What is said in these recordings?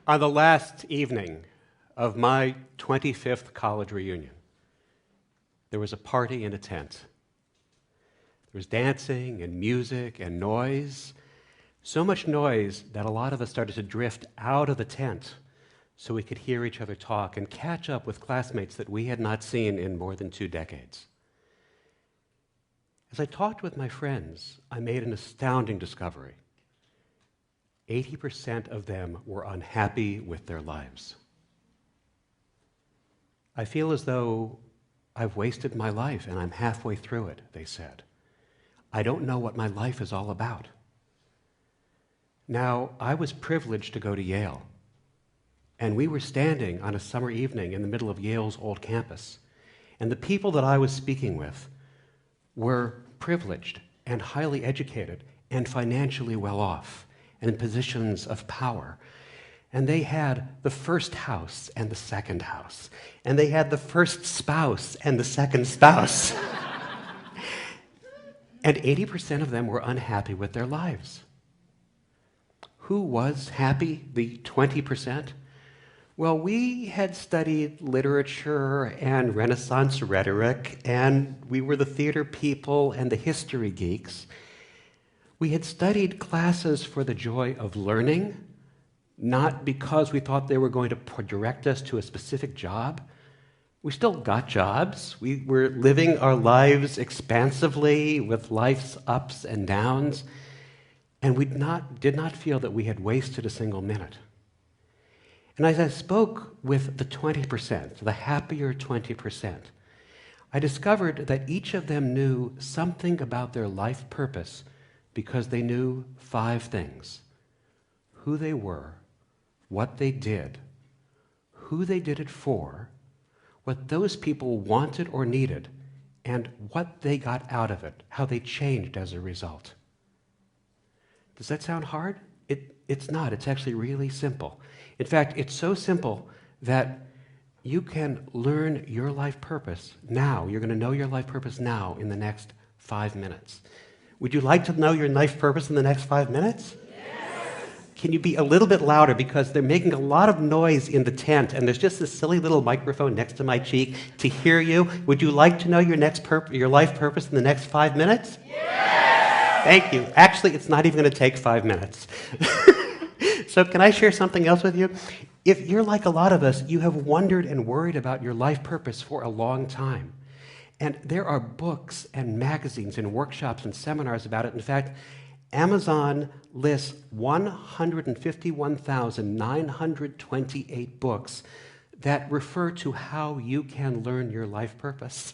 On the last evening of my 25th college reunion, there was a party in a tent. There was dancing and music and noise, so much noise that a lot of us started to drift out of the tent so we could hear each other talk and catch up with classmates that we had not seen in more than 2 decades. As I talked with my friends, I made an astounding discovery. 80% of them were unhappy with their lives. I feel as though I've wasted my life and I'm halfway through it, they said. I don't know what my life is all about. Now, I was privileged to go to Yale, and we were standing on a summer evening in the middle of Yale's old campus, and the people that I was speaking with were privileged and highly educated and financially well off and in positions of power. And they had the first house and the second house. And they had the first spouse and the second spouse. And 80% of them were unhappy with their lives. Who was happy, the 20%? Well, we had studied literature and Renaissance rhetoric, and we were the theater people and the history geeks. We had studied classes for the joy of learning, not because we thought they were going to direct us to a specific job. We still got jobs. We were living our lives expansively with life's ups and downs, and we did not feel that we had wasted a single minute. And as I spoke with the 20%, the happier 20%, I discovered that each of them knew something about their life purpose because they knew 5 things: who they were, what they did, who they did it for, what those people wanted or needed, and what they got out of it, how they changed as a result. Does that sound hard? It's not. It's actually really simple. In fact, it's so simple that you can learn your life purpose now. You're going to know your life purpose now in the next 5 minutes. Would you like to know your life purpose in the next 5 minutes? Yes. Can you be a little bit louder, because they're making a lot of noise in the tent, and there's just this silly little microphone next to my cheek to hear you. Would you like to know your life purpose in the next 5 minutes? Yes. Thank you. Actually, it's not even going to take 5 minutes. So can I share something else with you? If you're like a lot of us, you have wondered and worried about your life purpose for a long time. And there are books and magazines and workshops and seminars about it. In fact, Amazon lists 151,928 books that refer to how you can learn your life purpose.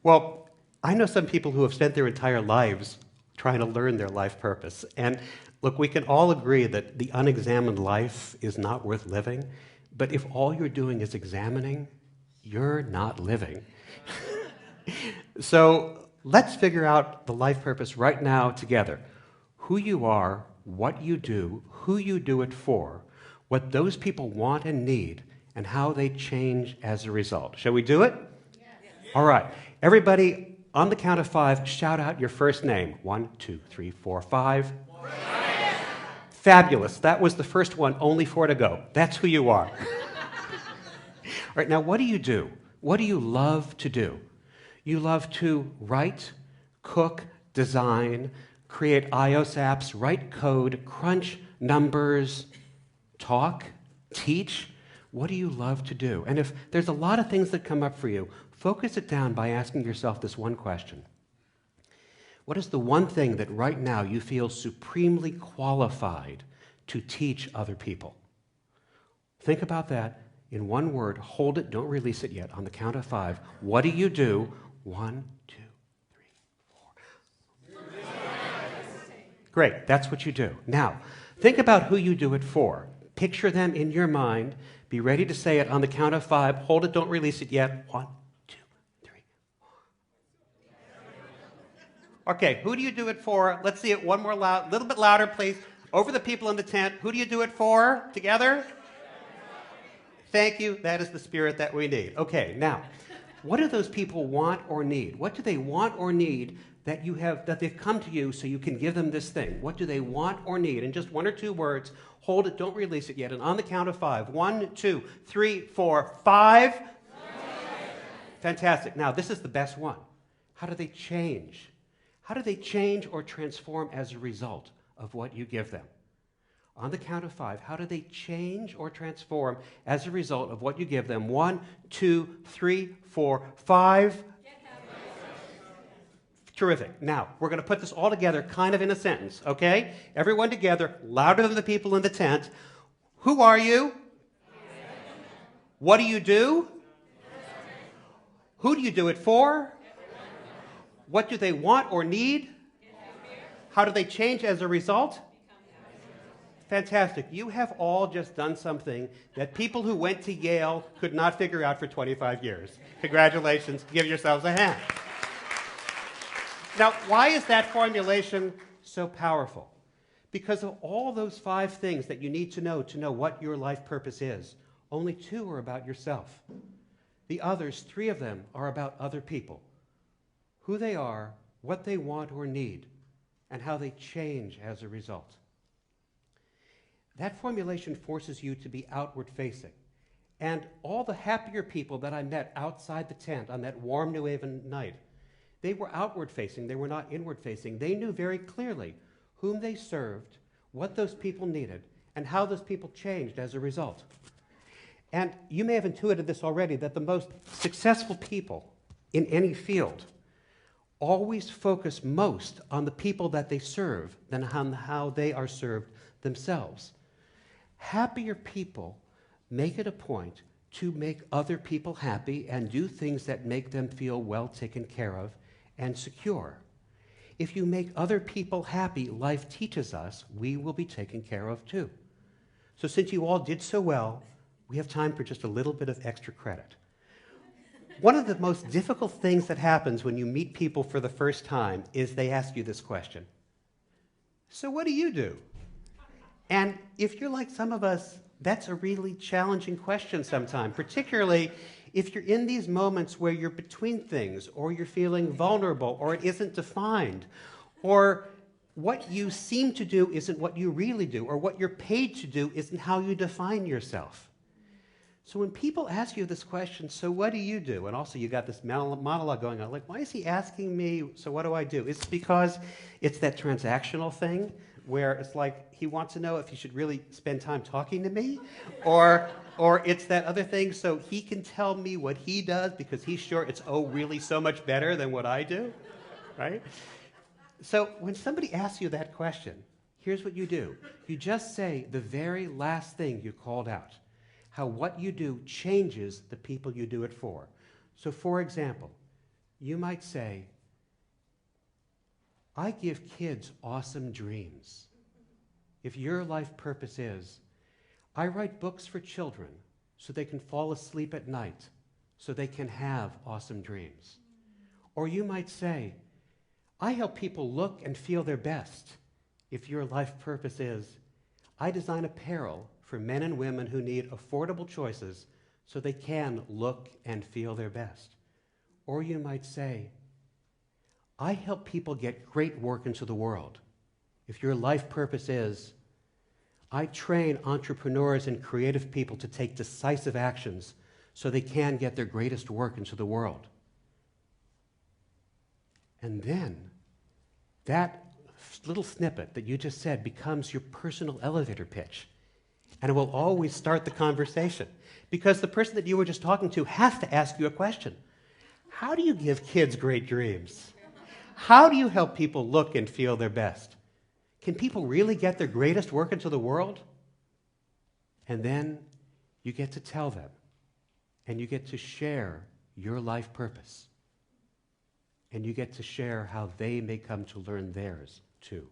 Well, I know some people who have spent their entire lives trying to learn their life purpose. And look, we can all agree that the unexamined life is not worth living. But if all you're doing is examining, you're not living. So let's figure out the life purpose right now together. Who you are, what you do, who you do it for, what those people want and need, and how they change as a result. Shall we do it? Yes. All right. Everybody, on the count of 5, shout out your first name. 1, 2, 3, 4, 5. Brian. Fabulous. That was the first one, only 4 to go. That's who you are. All right, now what do you do? What do you love to do? You love to write, cook, design, create iOS apps, write code, crunch numbers, talk, teach. What do you love to do? And if there's a lot of things that come up for you, focus it down by asking yourself this one question. What is the one thing that right now you feel supremely qualified to teach other people? Think about that in one word. Hold it. Don't release it yet. On the count of 5. What do you do? 1, 2, 3, 4. Great. That's what you do. Now, think about who you do it for. Picture them in your mind. Be ready to say it on the count of 5. Hold it. Don't release it yet. 1, 2, 3, 4. Okay, who do you do it for? Let's see it one more loud, a little bit louder, please. Over the people in the tent. Who do you do it for? Together? Thank you. That is the spirit that we need. Okay, now, What do those people want or need? What do they want or need that you have, that they've come to you so you can give them this thing? What do they want or need? In just one or two words, hold it, don't release it yet. And on the count of 5, 1, 2, 3, 4, 5. Fantastic. Now, this is the best one. How do they change? How do they change or transform as a result of what you give them? On the count of 5, how do they change or transform as a result of what you give them? 1, 2, 3, 4, 5. Terrific. Now, we're going to put this all together kind of in a sentence, okay? Everyone together, louder than the people in the tent. Who are you? What do you do? Who do you do it for? What do they want or need? How do they change as a result? Fantastic. You have all just done something that people who went to Yale could not figure out for 25 years. Congratulations. Give yourselves a hand. Now, why is that formulation so powerful? Because of all those 5 things that you need to know what your life purpose is, only 2 are about yourself. The others, 3 of them, are about other people. Who they are, what they want or need, and how they change as a result. That formulation forces you to be outward-facing. And all the happier people that I met outside the tent on that warm New Haven night, they were outward-facing, they were not inward-facing. They knew very clearly whom they served, what those people needed, and how those people changed as a result. And you may have intuited this already, that the most successful people in any field always focus most on the people that they serve than on how they are served themselves. Happier people make it a point to make other people happy and do things that make them feel well taken care of and secure. If you make other people happy, life teaches us we will be taken care of too. So since you all did so well, we have time for just a little bit of extra credit. One of the most difficult things that happens when you meet people for the first time is they ask you this question. So what do you do? And if you're like some of us, that's a really challenging question sometimes, particularly if you're in these moments where you're between things, or you're feeling vulnerable, or it isn't defined, or what you seem to do isn't what you really do, or what you're paid to do isn't how you define yourself. So when people ask you this question, so what do you do? And also you got this monologue going on, like, why is he asking me, so what do I do? It's because it's that transactional thing where it's like he wants to know if he should really spend time talking to me, or it's that other thing so he can tell me what he does because he's sure it's, really so much better than what I do, right? So when somebody asks you that question, here's what you do. You just say the very last thing you called out, how what you do changes the people you do it for. So for example, you might say, I give kids awesome dreams. If your life purpose is, I write books for children so they can fall asleep at night, so they can have awesome dreams. Or you might say, I help people look and feel their best. If your life purpose is, I design apparel for men and women who need affordable choices so they can look and feel their best. Or you might say, I help people get great work into the world. If your life purpose is, I train entrepreneurs and creative people to take decisive actions so they can get their greatest work into the world. And then that little snippet that you just said becomes your personal elevator pitch. And it will always start the conversation because the person that you were just talking to has to ask you a question. How do you give kids great dreams? How do you help people look and feel their best? Can people really get their greatest work into the world? And then you get to tell them, and you get to share your life purpose, and you get to share how they may come to learn theirs too.